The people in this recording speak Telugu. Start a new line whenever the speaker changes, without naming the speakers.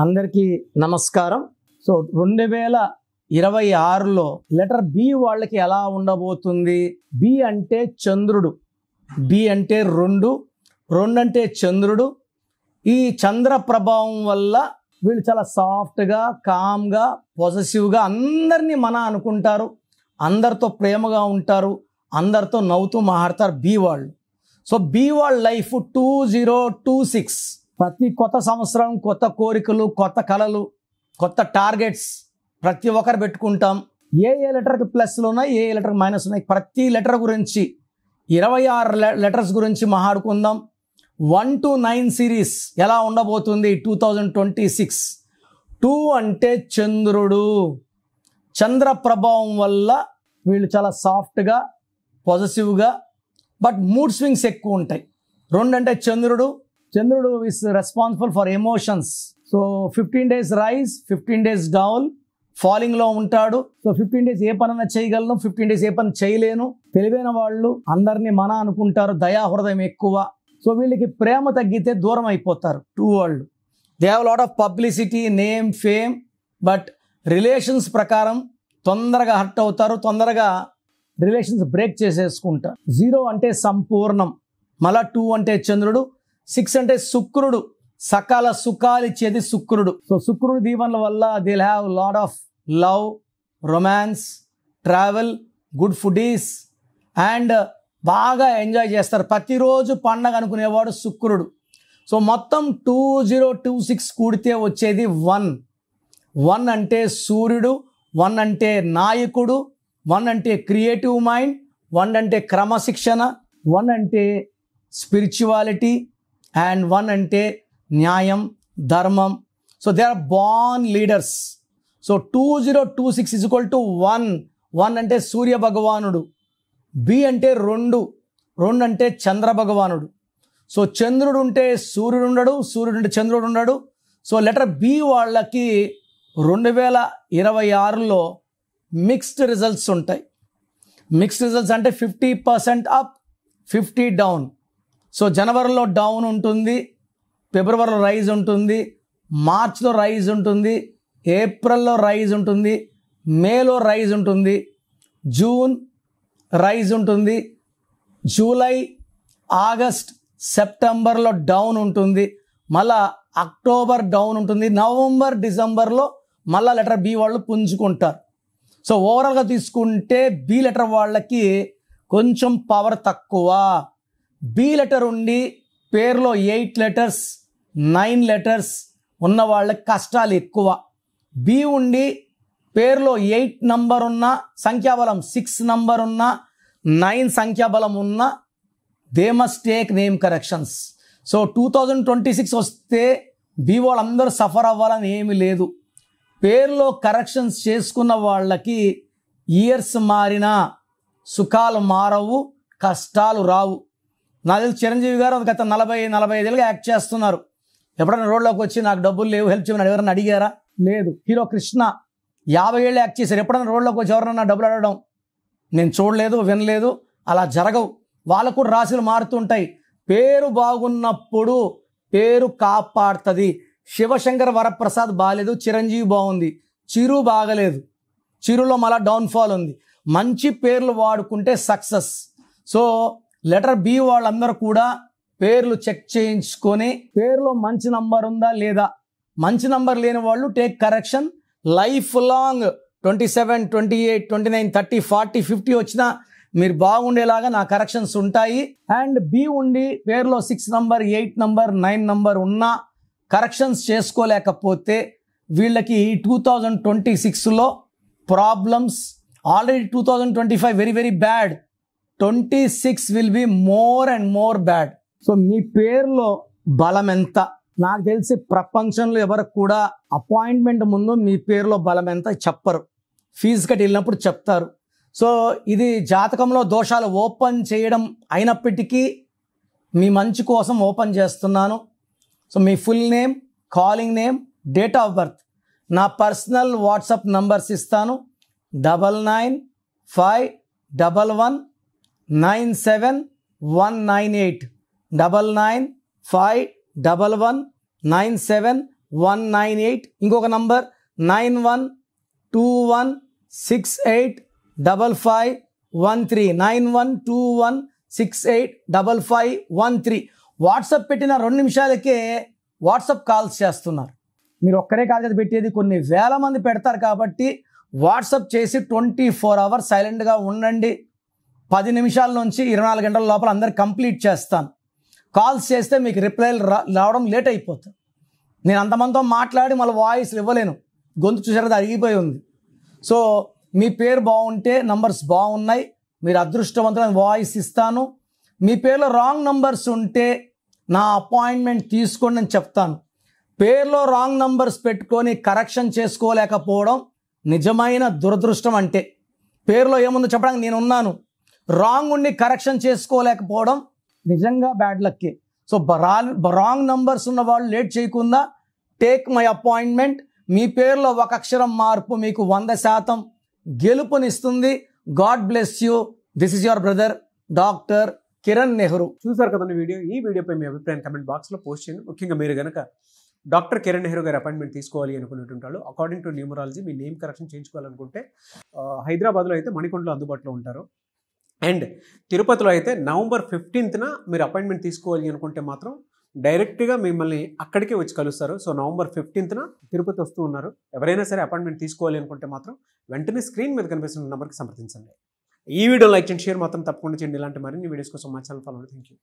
అందరికీ నమస్కారం. సో 2026లో లెటర్ బి వాళ్ళకి ఎలా ఉండబోతుంది? బి అంటే చంద్రుడు, బి అంటే రెండు అంటే చంద్రుడు. ఈ చంద్ర ప్రభావం వల్ల వీళ్ళు చాలా సాఫ్ట్గా, కామ్గా, పొజెసివ్గా అందరినీ అనుకుంటారు, అందరితో ప్రేమగా ఉంటారు, అందరితో నవ్వుతూ మాట్లాడతారు బి వాళ్ళు. సో బి వాళ్ళ లైఫ్ 2026 ప్రతి కొత్త సంవత్సరం కొత్త కోరికలు, కొత్త కళలు, కొత్త టార్గెట్స్ ప్రతి ఒక్కరు పెట్టుకుంటాం. ఏ లెటర్కి ప్లస్లు ఉన్నాయి, ఏ లెటర్కి మైనస్ ఉన్నాయి, ప్రతి లెటర్ గురించి 26 లెటర్స్ గురించి మాట్లాడుకుందాం. 1 to 9 సిరీస్ ఎలా ఉండబోతుంది 2026. 2 అంటే చంద్రుడు, చంద్ర ప్రభావం వల్ల వీళ్ళు చాలా సాఫ్ట్గా, పాజిటివ్గా, బట్ మూడ్ స్వింగ్స్ ఎక్కువ ఉంటాయి. 2 అంటే చంద్రుడు is responsible for emotions. So 15 days rise, 15 days down, ఫాలింగ్లో ఉంటాడు. సో 15 days ఏ పనైనా చేయగలను, 15 days ఏ పని చేయలేను. తెలివైన వాళ్ళు అందరినీ అనుకుంటారు, దయా హృదయం ఎక్కువ. సో వీళ్ళకి ప్రేమ తగ్గితే దూరం అయిపోతారు. 2 వాళ్ళు they have lot of publicity, name, fame, but relations ప్రకారం తొందరగా హర్ట్ అవుతారు, తొందరగా రిలేషన్స్ బ్రేక్ చేసేసుకుంటారు. 0 అంటే సంపూర్ణం, మళ్ళా 2 అంటే చంద్రుడు. 6 అంటే శుక్రుడు, సకాల సుఖాలు ఇచ్చేది శుక్రుడు. సో శుక్రుడు దీవెనల వల్ల they have lot of love, romance, travel, good foodies and బాగా ఎంజాయ్ చేస్తారు. ప్రతిరోజు పండగ అనుకునేవాడు శుక్రుడు. సో మొత్తం 2026 కూడితే వచ్చేది 1 అంటే సూర్యుడు, 1 అంటే నాయకుడు, 1 అంటే క్రియేటివ్ మైండ్, 1 అంటే క్రమశిక్షణ, 1 అంటే స్పిరిచువాలిటీ అండ్ 1 అంటే న్యాయం, ధర్మం. So they are born leaders. So 2026 is equal to 1 అంటే సూర్య భగవానుడు. బి అంటే రెండు అంటే చంద్ర భగవానుడు. సో చంద్రుడు ఉంటే సూర్యుడు ఉండడు, సూర్యుడు ఉంటే చంద్రుడు ఉండడు. సో లెటర్ బి వాళ్ళకి 2026లో మిక్స్డ్ రిజల్ట్స్ ఉంటాయి. మిక్స్డ్ రిజల్ట్స్ అంటే 50% అప్, 50 డౌన్. సో జనవరిలో డౌన్ ఉంటుంది, ఫిబ్రవరిలో రైజ్ ఉంటుంది, మార్చ్లో రైజ్ ఉంటుంది, ఏప్రిల్లో రైజ్ ఉంటుంది, మేలో రైజ్ ఉంటుంది, జూన్ రైజ్ ఉంటుంది, జూలై, ఆగస్ట్, సెప్టెంబర్లో డౌన్ ఉంటుంది, మళ్ళా అక్టోబర్ డౌన్ ఉంటుంది, నవంబర్, డిసెంబర్లో మళ్ళా లెటర్ బి వాళ్ళు పుంజుకుంటారు. సో ఓవరాల్గా తీసుకుంటే బి లెటర్ వాళ్ళకి కొంచెం పవర్ తక్కువ. బి లెటర్ ఉండి పేరులో 8 letters, 9 letters ఉన్న వాళ్ళకి కష్టాలు ఎక్కువ. బి ఉండి పేరులో 8 నంబర్ ఉన్న, సంఖ్యాబలం 6 నంబర్ ఉన్న, 9 సంఖ్యాబలం ఉన్న, they must take name corrections. So 2026 వస్తే బి వాళ్ళందరూ సఫర్ అవ్వాలని ఏమీ లేదు. పేరులో కరెక్షన్స్ చేసుకున్న వాళ్ళకి ఇయర్స్ మారినా సుఖాలు మారవు, కష్టాలు రావు. నాకు తెలిసి చిరంజీవి గారు గత 40-45 ఏళ్ళుగా యాక్ట్ చేస్తున్నారు. ఎప్పుడైనా రోడ్లోకి వచ్చి నాకు డబ్బులు లేవు, హెల్ప్ చేయమని ఎవరైనా అడిగారా? లేదు. హీరో కృష్ణ 50 ఏళ్ళు యాక్ట్ చేశారు. ఎప్పుడైనా రోడ్లోకి వచ్చి ఎవరైనా డబ్బులు అడగడం నేను చూడలేదు, వినలేదు. అలా జరగవు. వాళ్ళకు కూడా రాశులు మారుతుంటాయి. పేరు బాగున్నప్పుడు పేరు కాపాడుతుంది. శివశంకర్ వరప్రసాద్ బాగాలేదు, చిరంజీవి బాగుంది, చిరు బాగలేదు, చిరులో మళ్ళా డౌన్ఫాల్ ఉంది. మంచి పేర్లు వాడుకుంటే సక్సెస్. సో లెటర్ బి వాళ్ళందరూ కూడా పేర్లు చెక్ చేయించుకొని పేరులో మంచి నంబర్ ఉందా లేదా, మంచి నంబర్ లేని వాళ్ళు టేక్ కరెక్షన్. లైఫ్ లాంగ్ 27, 28, 29, 30, 40, 50 వచ్చినా మీరు బాగుండేలాగా నా కరెక్షన్స్ ఉంటాయి. అండ్ బి ఉండి పేరులో 6 నంబర్, 8 నంబర్, 9 నంబర్ ఉన్నా కరెక్షన్స్ చేసుకోలేకపోతే వీళ్ళకి 2026లో problems. Already 2025 very very bad. 26 will be more and more bad. So మీ పేరులో బలం ఎంత? నాకు తెలిసి ప్రపంచంలో ఎవరికి కూడా అపాయింట్మెంట్ ముందు మీ పేరులో బలం ఎంత చెప్పరు, ఫీజు కట్టి వెళ్ళినప్పుడు చెప్తారు. సో ఇది జాతకంలో దోషాలు ఓపెన్ చేయడం అయినప్పటికీ మీ మంచి కోసం ఓపెన్ చేస్తున్నాను. So me full name, calling name, date of birth, నా పర్సనల్ వాట్సాప్ నంబర్స్ ఇస్తాను. 9951197198 9951197197 9198. ఇంకొక నంబర్ 9121685513 9121685513. వాట్సాప్ పెట్టిన 2 నిమిషాలకే వాట్సాప్ కాల్స్ చేస్తున్నారు. మీరు ఒక్కరే కాదు కదా పెట్టేది, కొన్ని వేల మంది పెడతారు. కాబట్టి వాట్సాప్ చేసి 24 hours సైలెంట్గా ఉండండి. 10 నిమిషాల నుంచి 24 గంటల లోపల అందరు కంప్లీట్ చేస్తాను. కాల్స్ చేస్తే మీకు రిప్లైలు రావడం లేట్ అయిపోతుంది. నేను అంతమందితో మాట్లాడి మళ్ళీ వాయిస్లు ఇవ్వలేను, గొంతు చూసారు అరిగిపోయి ఉంది. సో మీ పేరు బాగుంటే నంబర్స్ బాగున్నాయి, మీరు అదృష్టవంతమైన వాయిస్ ఇస్తాను. మీ పేరులో రాంగ్ నంబర్స్ ఉంటే నా అపాయింట్మెంట్ తీసుకోండి అని చెప్తాను. పేరులో రాంగ్ నంబర్స్ పెట్టుకొని కరెక్షన్ చేసుకోలేకపోవడం నిజమైన దురదృష్టం. అంటే పేరులో ఏముందో చెప్పడానికి నేను ఉన్నాను, రాంగ్ ఉండి కరెక్షన్ చేసుకోలేకపోవడం నిజంగా బ్యాడ్ లక్కే. సో రాంగ్ నంబర్స్ ఉన్న వాళ్ళు లేట్ చేయకుండా టేక్ మై అపాయింట్మెంట్. మీ పేరులో ఒక అక్షరం మార్పు మీకు 100% గెలుపునిస్తుంది. God bless you. This is your brother doctor Kiran Nehru.
చూసారు కదండి వీడియో. ఈ వీడియోపై మీ అభిప్రాయం కమెంట్ బాక్స్లో పోస్ట్ చేయండి. ముఖ్యంగా మీరు కనుక డాక్టర్ కిరణ్ నెహ్రూ గారి అపాయింట్మెంట్ తీసుకోవాలి అనుకునేటుంటారు, అకార్డింగ్ టు న్యూమరాలజీ మీ నేమ్ కరెక్షన్ చేయించుకోవాలనుకుంటే హైదరాబాద్లో అయితే మణికొండలో అందుబాటులో ఉంటారు. అండ్ తిరుపతిలో అయితే November 15th మీరు అపాయింట్మెంట్ తీసుకోవాలి అనుకుంటే మాత్రం డైరెక్ట్గా మిమ్మల్ని అక్కడికే వచ్చి కలుస్తారు. సో November 15th తిరుపతి వస్తూ ఉన్నారు. ఎవరైనా సరే అపాయింట్మెంట్ తీసుకోవాలి అనుకుంటే మాత్రం వెంటనే స్క్రీన్ మీద కనిపిస్తున్న నెంబర్కి సంప్రదించండి. ఈ వీడియో లైక్ చేయండి, షేర్ మాత్రం తప్పకుండా చేయండి. ఇలాంటి మరిన్ని వీడియోస్ కోసం మా ఛానల్ ఫాలో అవ్వండి. Thank you.